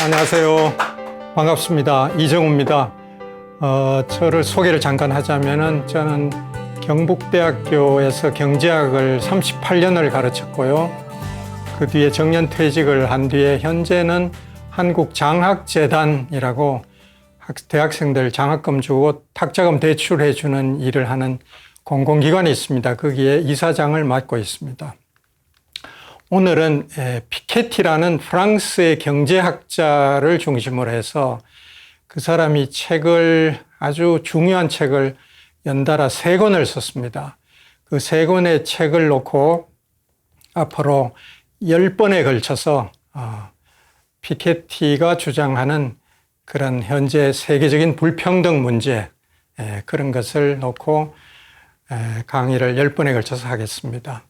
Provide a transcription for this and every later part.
안녕하세요. 반갑습니다. 이정우입니다. 저를 소개를 잠깐 하자면은 저는 경북대학교에서 경제학을 38년을 가르쳤고요. 그 뒤에 정년퇴직을 한 뒤에 현재는 한국장학재단이라고 대학생들 장학금 주고 학자금 대출해 주는 일을 하는 공공기관이 있습니다. 거기에 이사장을 맡고 있습니다. 오늘은 피케티라는 프랑스의 경제학자를 중심으로 해서 그 사람이 아주 중요한 책을 연달아 3권을 썼습니다. 그 3권의 책을 놓고 앞으로 10번에 걸쳐서 피케티가 주장하는 그런 현재 세계적인 불평등 문제, 그런 것을 놓고 강의를 10번에 걸쳐서 하겠습니다.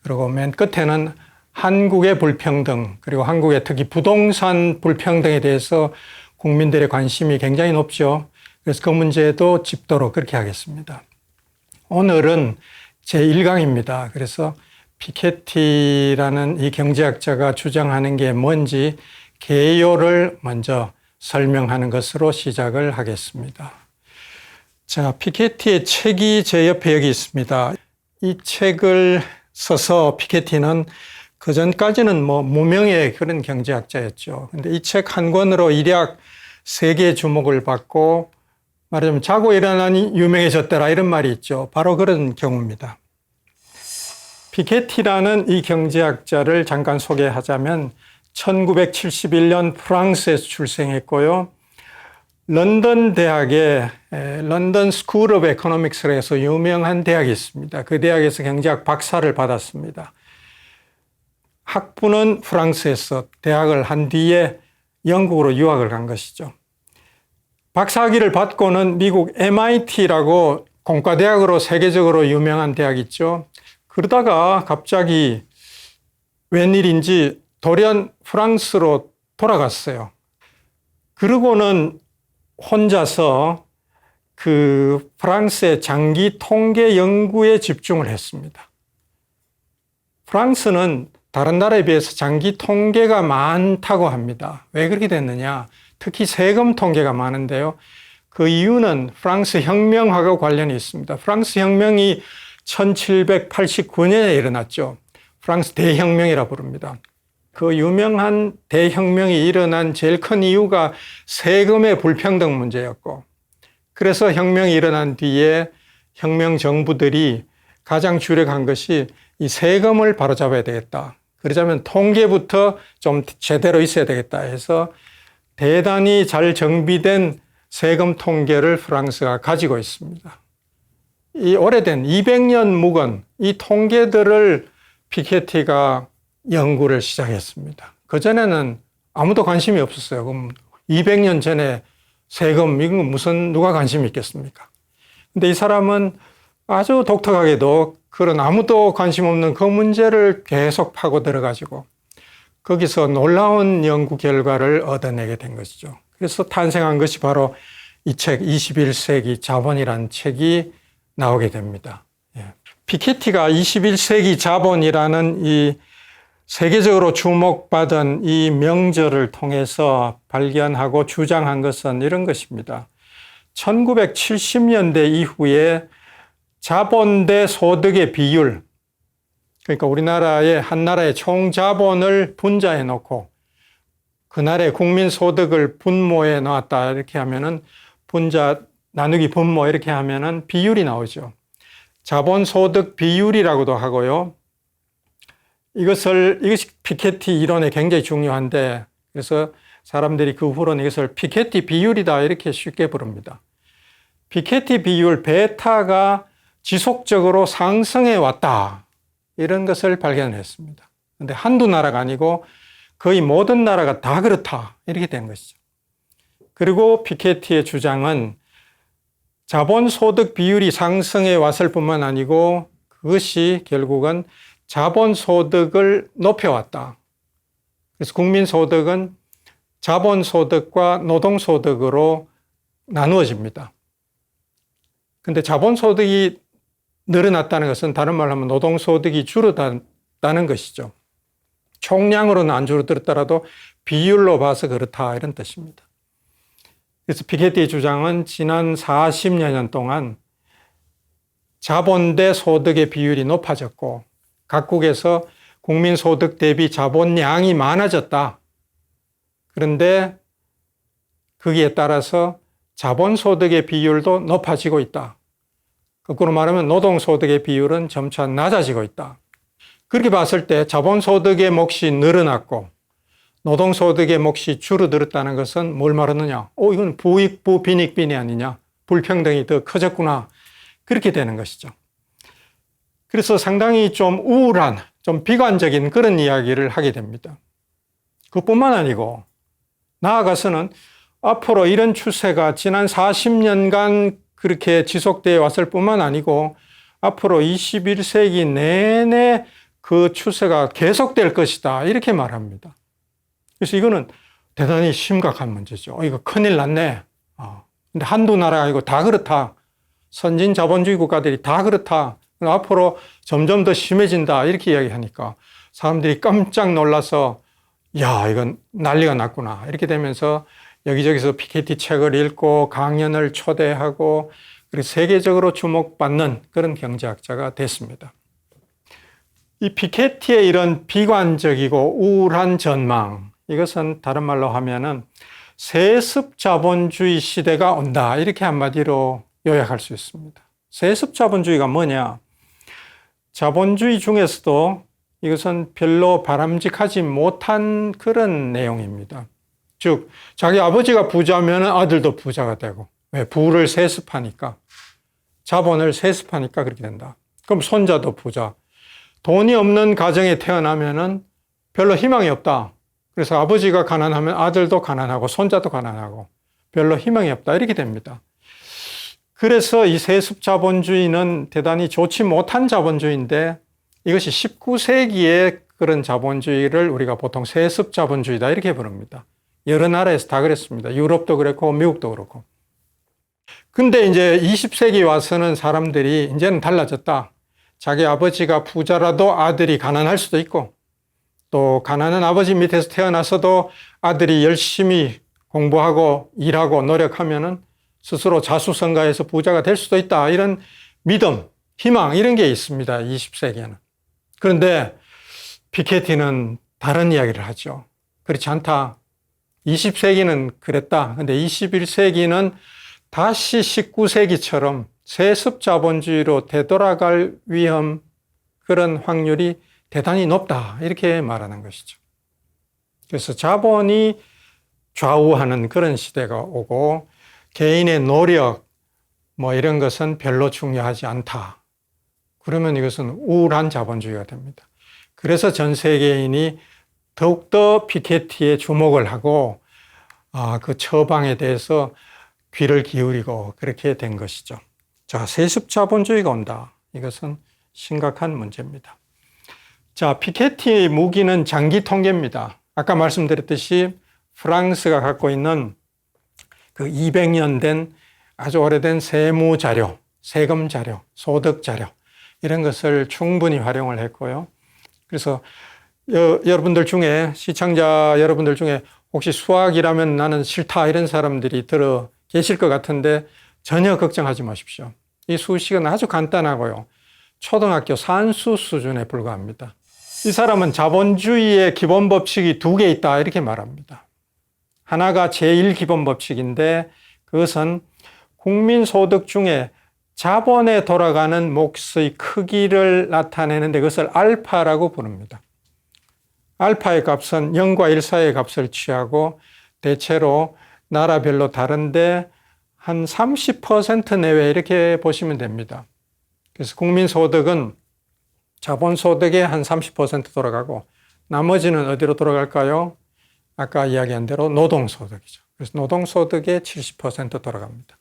그리고 맨 끝에는 한국의 불평등, 그리고 한국의 특히 부동산 불평등에 대해서 국민들의 관심이 굉장히 높죠. 그래서 그 문제도 짚도록 그렇게 하겠습니다. 오늘은 제1강입니다. 그래서 피케티라는 이 경제학자가 주장하는 게 뭔지 개요를 먼저 설명하는 것으로 시작을 하겠습니다. 자, 피케티의 책이 제 옆에 여기 있습니다. 이 책을 써서 피케티는 그 전까지는 무명의 그런 경제학자였죠. 근데 이 책 한 권으로 일약 세계 주목을 받고 말하자면 자고 일어나니 유명해졌더라 이런 말이 있죠. 바로 그런 경우입니다. 피케티라는 이 경제학자를 잠깐 소개하자면 1971년 프랑스에서 출생했고요. 런던 대학에 런던 스쿨 오브 에코노믹스에서 유명한 대학이 있습니다. 그 대학에서 경제학 박사를 받았습니다. 학부는 프랑스에서 대학을 한 뒤에 영국으로 유학을 간 것이죠. 박사학위를 받고는 미국 MIT라고 공과대학으로 세계적으로 유명한 대학이 있죠. 그러다가 갑자기 웬일인지 돌연 프랑스로 돌아갔어요. 그러고는 혼자서 그 프랑스의 장기 통계 연구에 집중을 했습니다. 프랑스는 다른 나라에 비해서 장기 통계가 많다고 합니다. 왜 그렇게 됐느냐? 특히 세금 통계가 많은데요. 그 이유는 프랑스 혁명하고 관련이 있습니다. 프랑스 혁명이 1789년에 일어났죠. 프랑스 대혁명이라 부릅니다. 그 유명한 대혁명이 일어난 제일 큰 이유가 세금의 불평등 문제였고, 그래서 혁명이 일어난 뒤에 혁명 정부들이 가장 주력한 것이 이 세금을 바로잡아야 되겠다. 그러자면 통계부터 좀 제대로 있어야 되겠다 해서 대단히 잘 정비된 세금 통계를 프랑스가 가지고 있습니다. 이 오래된 200년 묵은 이 통계들을 피케티가 연구를 시작했습니다. 그전에는 아무도 관심이 없었어요. 그럼 200년 전에 세금, 이건 누가 관심이 있겠습니까? 근데 이 사람은 아주 독특하게도 그런 아무도 관심 없는 그 문제를 계속 파고 들어가지고 거기서 놀라운 연구 결과를 얻어내게 된 것이죠. 그래서 탄생한 것이 바로 이 책 21세기 자본이라는 책이 나오게 됩니다. 피케티가 21세기 자본이라는 이 세계적으로 주목받은 이 명절을 통해서 발견하고 주장한 것은 이런 것입니다. 1970년대 이후에 자본 대 소득의 비율, 그러니까 우리나라의 한 나라의 총 자본을 분자해 놓고 그 나라의 국민 소득을 분모해 놓았다 이렇게 하면은 분자 나누기 분모 이렇게 하면은 비율이 나오죠. 자본 소득 비율이라고도 하고요. 이것이 피케티 이론에 굉장히 중요한데, 그래서 사람들이 그 후로는 이것을 피케티 비율이다 이렇게 쉽게 부릅니다. 피케티 비율 베타가 지속적으로 상승해 왔다. 이런 것을 발견했습니다. 그런데 한두 나라가 아니고 거의 모든 나라가 다 그렇다. 이렇게 된 것이죠. 그리고 피케티의 주장은 자본소득 비율이 상승해 왔을 뿐만 아니고 그것이 결국은 자본소득을 높여왔다. 그래서 국민소득은 자본소득과 노동소득으로 나누어집니다. 근데 자본소득이 늘어났다는 것은 다른 말로 하면 노동소득이 줄어들었다는 것이죠. 총량으로는 안 줄어들었더라도 비율로 봐서 그렇다 이런 뜻입니다. 그래서 피케티의 주장은 지난 40여 년 동안 자본 대 소득의 비율이 높아졌고 각국에서 국민 소득 대비 자본량이 많아졌다. 그런데 거기에 따라서 자본소득의 비율도 높아지고 있다. 거꾸로 말하면 노동소득의 비율은 점차 낮아지고 있다. 그렇게 봤을 때 자본소득의 몫이 늘어났고 노동소득의 몫이 줄어들었다는 것은 뭘 말하느냐? 이건 부익부 빈익빈이 아니냐? 불평등이 더 커졌구나. 그렇게 되는 것이죠. 그래서 상당히 좀 우울한, 좀 비관적인 그런 이야기를 하게 됩니다. 그뿐만 아니고 나아가서는 앞으로 이런 추세가 지난 40년간 그렇게 지속되어 왔을 뿐만 아니고 앞으로 21세기 내내 그 추세가 계속될 것이다. 이렇게 말합니다. 그래서 이거는 대단히 심각한 문제죠. 이거 큰일 났네. 근데 한두 나라가 아니고 다 그렇다. 선진 자본주의 국가들이 다 그렇다. 앞으로 점점 더 심해진다. 이렇게 이야기하니까 사람들이 깜짝 놀라서 야, 이건 난리가 났구나. 이렇게 되면서 여기저기서 피케티 책을 읽고 강연을 초대하고 그리고 세계적으로 주목받는 그런 경제학자가 됐습니다. 이 피케티의 이런 비관적이고 우울한 전망, 이것은 다른 말로 하면은 세습 자본주의 시대가 온다. 이렇게 한마디로 요약할 수 있습니다. 세습 자본주의가 뭐냐? 자본주의 중에서도 이것은 별로 바람직하지 못한 그런 내용입니다. 즉, 자기 아버지가 부자면 아들도 부자가 되고, 왜? 부를 세습하니까. 자본을 세습하니까 그렇게 된다. 그럼 손자도 부자. 돈이 없는 가정에 태어나면은 별로 희망이 없다. 그래서 아버지가 가난하면 아들도 가난하고 손자도 가난하고 별로 희망이 없다. 이렇게 됩니다. 그래서 이 세습 자본주의는 대단히 좋지 못한 자본주의인데 이것이 19세기의 그런 자본주의를 우리가 보통 세습 자본주의다 이렇게 부릅니다. 여러 나라에서 다 그랬습니다. 유럽도 그랬고 미국도 그렇고. 근데 이제 20세기 와서는 사람들이 이제는 달라졌다. 자기 아버지가 부자라도 아들이 가난할 수도 있고 또 가난한 아버지 밑에서 태어나서도 아들이 열심히 공부하고 일하고 노력하면은 스스로 자수성가해서 부자가 될 수도 있다. 이런 믿음, 희망 이런 게 있습니다. 20세기에는. 그런데 피케티는 다른 이야기를 하죠. 그렇지 않다. 20세기는 그랬다. 근데 21세기는 다시 19세기처럼 세습 자본주의로 되돌아갈 위험, 그런 확률이 대단히 높다. 이렇게 말하는 것이죠. 그래서 자본이 좌우하는 그런 시대가 오고 개인의 노력, 이런 것은 별로 중요하지 않다. 그러면 이것은 우울한 자본주의가 됩니다. 그래서 전 세계인이 더욱더 피케티에 주목을 하고 그 처방에 대해서 귀를 기울이고 그렇게 된 것이죠. 자, 세습 자본주의가 온다. 이것은 심각한 문제입니다. 자, 피케티의 무기는 장기 통계입니다. 아까 말씀드렸듯이 프랑스가 갖고 있는 그 200년 된 아주 오래된 세무 자료, 세금 자료, 소득 자료 이런 것을 충분히 활용을 했고요. 그래서 여러분들 중에 시청자 여러분들 중에 혹시 수학이라면 나는 싫다 이런 사람들이 들어 계실 것 같은데 전혀 걱정하지 마십시오. 이 수식은 아주 간단하고요. 초등학교 산수 수준에 불과합니다. 이 사람은 자본주의의 기본 법칙이 두 개 있다 이렇게 말합니다. 하나가 제1기본 법칙인데 그것은 국민소득 중에 자본에 돌아가는 몫의 크기를 나타내는데 그것을 알파라고 부릅니다. 알파의 값은 0과 1 사이의 값을 취하고 대체로 나라별로 다른데 한 30% 내외 이렇게 보시면 됩니다. 그래서 국민소득은 자본소득의 한 30% 돌아가고 나머지는 어디로 돌아갈까요? 아까 이야기한 대로 노동소득이죠. 그래서 노동소득의 70% 돌아갑니다.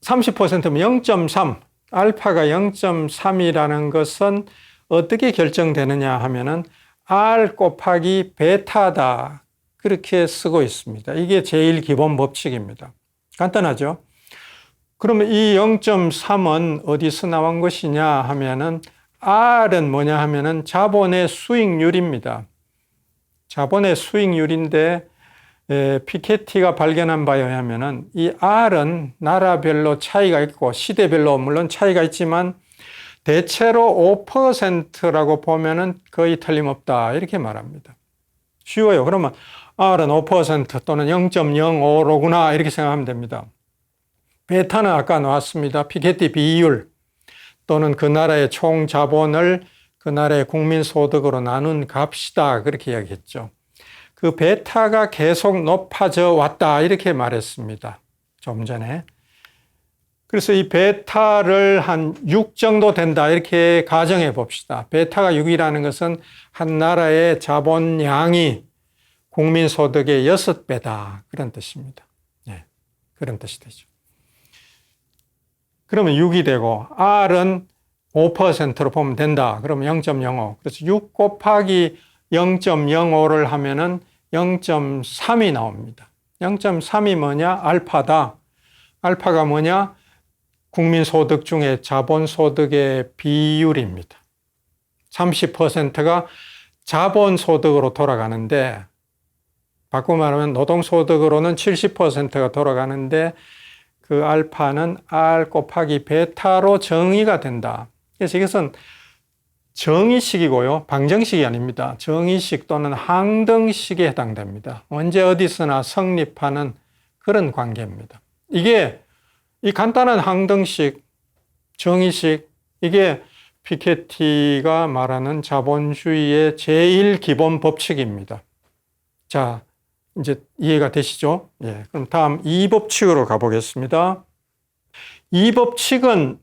30%면 0.3, 알파가 0.3이라는 것은 어떻게 결정되느냐 하면은 R 곱하기 베타다. 그렇게 쓰고 있습니다. 이게 제일 기본 법칙입니다. 간단하죠? 그러면 이 0.3은 어디서 나온 것이냐 하면은 R은 뭐냐 하면은 자본의 수익률입니다. 자본의 수익률인데 피케티가 발견한 바에 의하면은 이 R은 나라별로 차이가 있고 시대별로 물론 차이가 있지만 대체로 5%라고 보면은 거의 틀림없다 이렇게 말합니다. 쉬워요. 그러면 R은 5% 또는 0.05로구나 이렇게 생각하면 됩니다. 베타는 아까 나왔습니다. 피케티 비율 또는 그 나라의 총 자본을 그 나라의 국민소득으로 나눈 값이다 그렇게 이야기했죠. 그 베타가 계속 높아져 왔다 이렇게 말했습니다. 좀 전에. 그래서 이 베타를 한 6 정도 된다 이렇게 가정해 봅시다. 베타가 6이라는 것은 한 나라의 자본량이 국민소득의 6배다 그런 뜻입니다. 네, 그런 뜻이 되죠. 그러면 6이 되고 R은 5%로 보면 된다. 그러면 0.05. 그래서 6 곱하기 0.05를 하면은 0.3이 나옵니다. 0.3이 뭐냐? 알파다. 알파가 뭐냐? 국민소득 중에 자본소득의 비율입니다. 30%가 자본소득으로 돌아가는데 바꾸고 말하면 노동소득으로는 70%가 돌아가는데 그 알파는 R 곱하기 베타로 정의가 된다. 그래서 이것은 정의식이고요. 방정식이 아닙니다. 정의식 또는 항등식에 해당됩니다. 언제 어디서나 성립하는 그런 관계입니다. 이게 이 간단한 항등식, 정의식, 이게 피케티가 말하는 자본주의의 제일 기본 법칙입니다. 자, 이제 이해가 되시죠? 예. 그럼 다음 2법칙으로 가보겠습니다. 2법칙은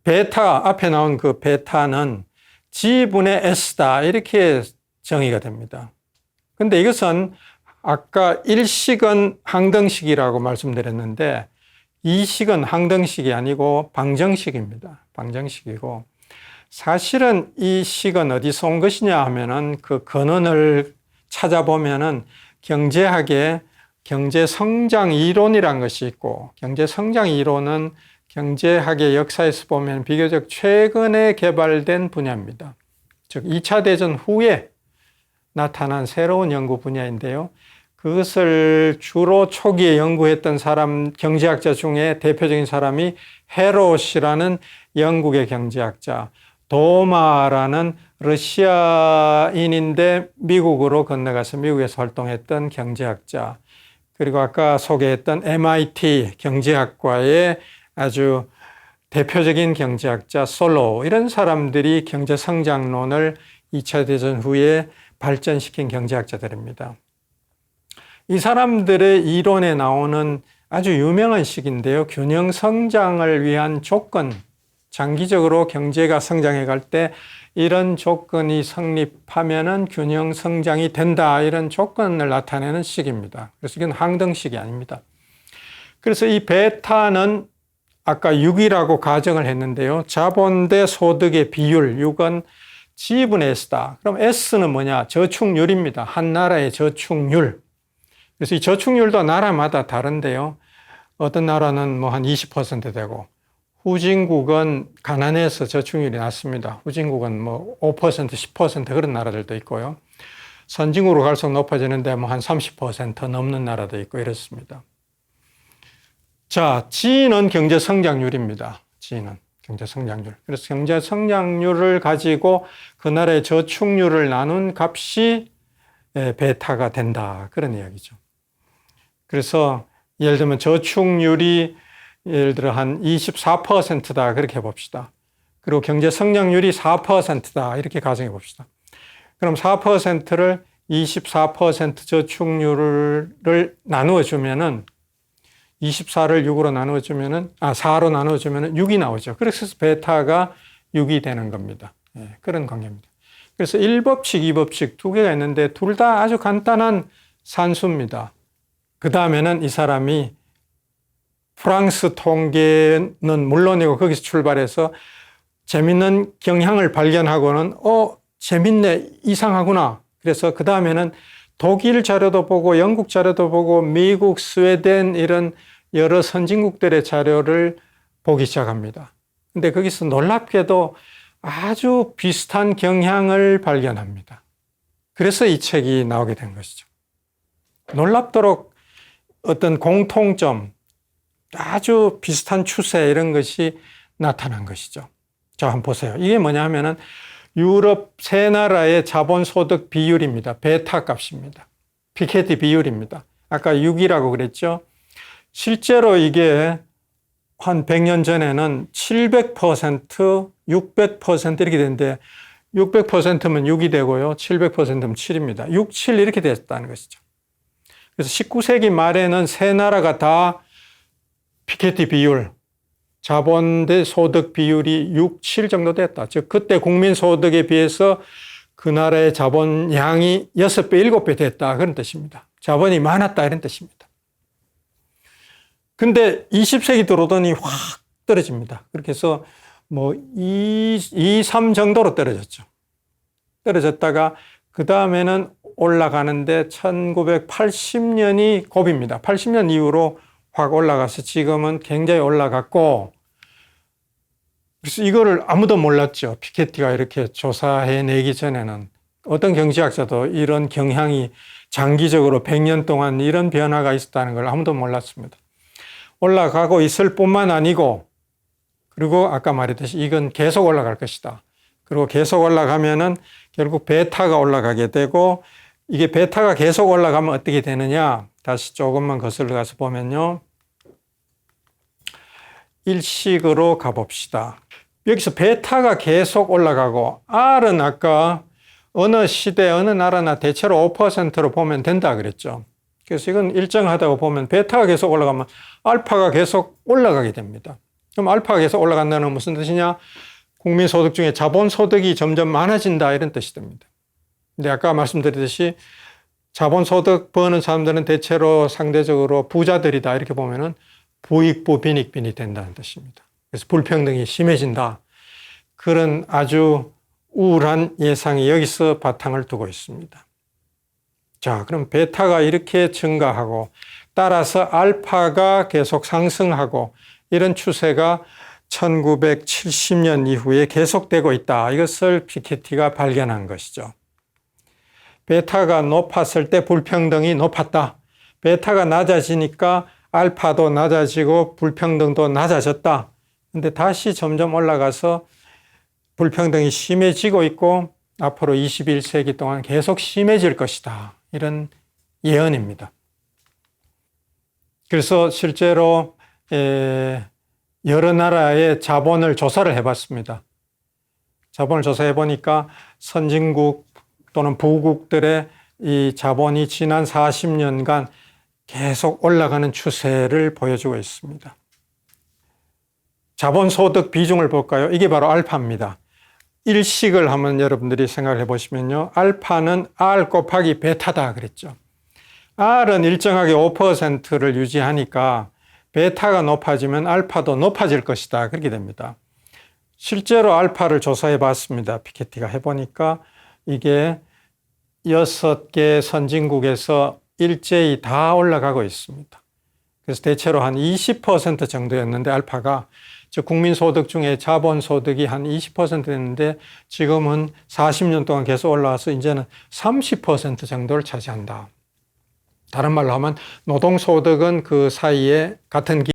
베타, 앞에 나온 그 베타는 G분의 S다. 이렇게 정의가 됩니다. 근데 이것은 아까 1식은 항등식이라고 말씀드렸는데 2식은 항등식이 아니고 방정식입니다. 방정식이고 사실은 이 식은 어디서 온 것이냐 하면은 그 근원을 찾아보면은 경제학에 경제성장 이론이라는 것이 있고 경제성장 이론은 경제학의 역사에서 보면 비교적 최근에 개발된 분야입니다. 즉 2차 대전 후에 나타난 새로운 연구 분야인데요. 그것을 주로 초기에 연구했던 사람, 경제학자 중에 대표적인 사람이 헤롯이라는 영국의 경제학자, 도마라는 러시아인인데 미국으로 건너가서 미국에서 활동했던 경제학자, 그리고 아까 소개했던 MIT 경제학과의 아주 대표적인 경제학자 솔로우, 이런 사람들이 경제성장론을 2차 대전 후에 발전시킨 경제학자들입니다. 이 사람들의 이론에 나오는 아주 유명한 식인데요. 균형 성장을 위한 조건, 장기적으로 경제가 성장해 갈 때 이런 조건이 성립하면은 균형 성장이 된다, 이런 조건을 나타내는 식입니다. 그래서 이건 항등식이 아닙니다. 그래서 이 베타는 아까 6이라고 가정을 했는데요. 자본 대 소득의 비율, 6은 G분의 S다. 그럼 S는 뭐냐? 저축률입니다. 한 나라의 저축률. 그래서 이 저축률도 나라마다 다른데요. 어떤 나라는 뭐 한 20% 되고, 후진국은 가난해서 저축률이 낮습니다. 후진국은 뭐 5%, 10% 그런 나라들도 있고요. 선진국으로 갈수록 높아지는데 뭐 한 30% 넘는 나라도 있고 이렇습니다. 자, G는 경제 성장률입니다. G는 경제 성장률. 그래서 경제 성장률을 가지고 그 나라의 저축률을 나눈 값이 베타가 된다. 그런 이야기죠. 그래서 예를 들면 저축률이 예를 들어 한 24%다 그렇게 해봅시다. 그리고 경제 성장률이 4%다 이렇게 가정해 봅시다. 그럼 4%를 24% 저축률을 나누어 주면은 24를 6으로 나누어 주면은 4로 나누어 주면은 6이 나오죠. 그래서 베타가 6이 되는 겁니다. 예, 그런 관계입니다. 그래서 1법칙, 2법칙 두 개가 있는데 둘 다 아주 간단한 산수입니다. 그 다음에는 이 사람이 프랑스 통계는 물론이고 거기서 출발해서 재밌는 경향을 발견하고는 재밌네, 이상하구나. 그래서 그 다음에는 독일 자료도 보고 영국 자료도 보고 미국, 스웨덴 이런 여러 선진국들의 자료를 보기 시작합니다. 근데 거기서 놀랍게도 아주 비슷한 경향을 발견합니다. 그래서 이 책이 나오게 된 것이죠. 놀랍도록 어떤 공통점, 아주 비슷한 추세 이런 것이 나타난 것이죠. 자, 한번 보세요. 이게 뭐냐 하면은 유럽 세 나라의 자본소득 비율입니다. 베타 값입니다. 피케티 비율입니다. 아까 6이라고 그랬죠. 실제로 이게 한 100년 전에는 700%, 600% 이렇게 되는데 600%면 6이 되고요. 700%면 7입니다. 6, 7 이렇게 됐다는 것이죠. 그래서 19세기 말에는 세 나라가 다 피케티 비율, 자본 대 소득 비율이 6, 7 정도 됐다. 즉 그때 국민 소득에 비해서 그 나라의 자본 양이 6배, 7배 됐다. 그런 뜻입니다. 자본이 많았다 이런 뜻입니다. 근데 20세기 들어오더니 확 떨어집니다. 그렇게 해서 뭐 2, 3 정도로 떨어졌죠. 떨어졌다가 그 다음에는 올라가는데 1980년이 고비입니다. 80년 이후로 확 올라가서 지금은 굉장히 올라갔고, 그래서 이거를 아무도 몰랐죠. 피케티가 이렇게 조사해내기 전에는. 어떤 경제학자도 이런 경향이 장기적으로 100년 동안 이런 변화가 있었다는 걸 아무도 몰랐습니다. 올라가고 있을 뿐만 아니고, 그리고 아까 말했듯이 이건 계속 올라갈 것이다. 그리고 계속 올라가면은 결국 베타가 올라가게 되고, 이게 베타가 계속 올라가면 어떻게 되느냐? 다시 조금만 거슬러 가서 보면요. 일식으로 가봅시다. 여기서 베타가 계속 올라가고, R은 아까 어느 시대, 어느 나라나 대체로 5%로 보면 된다 그랬죠. 그래서 이건 일정하다고 보면 베타가 계속 올라가면 알파가 계속 올라가게 됩니다. 그럼 알파가 계속 올라간다는 건 무슨 뜻이냐? 국민소득 중에 자본소득이 점점 많아진다 이런 뜻이 됩니다. 근데 아까 말씀드렸듯이 자본소득 버는 사람들은 대체로 상대적으로 부자들이다 이렇게 보면은 부익부 빈익빈이 된다는 뜻입니다. 그래서 불평등이 심해진다. 그런 아주 우울한 예상이 여기서 바탕을 두고 있습니다. 자, 그럼 베타가 이렇게 증가하고 따라서 알파가 계속 상승하고 이런 추세가 1970년 이후에 계속되고 있다. 이것을 피케티가 발견한 것이죠. 베타가 높았을 때 불평등이 높았다. 베타가 낮아지니까 알파도 낮아지고 불평등도 낮아졌다. 근데 다시 점점 올라가서 불평등이 심해지고 있고 앞으로 21세기 동안 계속 심해질 것이다. 이런 예언입니다. 그래서 실제로 여러 나라의 자본을 조사를 해봤습니다. 자본을 조사해 보니까 선진국 또는 부국들의 이 자본이 지난 40년간 계속 올라가는 추세를 보여주고 있습니다. 자본소득 비중을 볼까요? 이게 바로 알파입니다. 일식을 한번 여러분들이 생각해 보시면요. 알파는 R 곱하기 베타다 그랬죠. R은 일정하게 5%를 유지하니까 베타가 높아지면 알파도 높아질 것이다. 그렇게 됩니다. 실제로 알파를 조사해 봤습니다. 피케티가 해보니까 이게 6개 선진국에서 일제히 다 올라가고 있습니다. 그래서 대체로 한 20% 정도였는데 알파가 즉 국민소득 중에 자본소득이 한 20% 됐는데 지금은 40년 동안 계속 올라와서 이제는 30% 정도를 차지한다. 다른 말로 하면 노동소득은 그 사이에 같은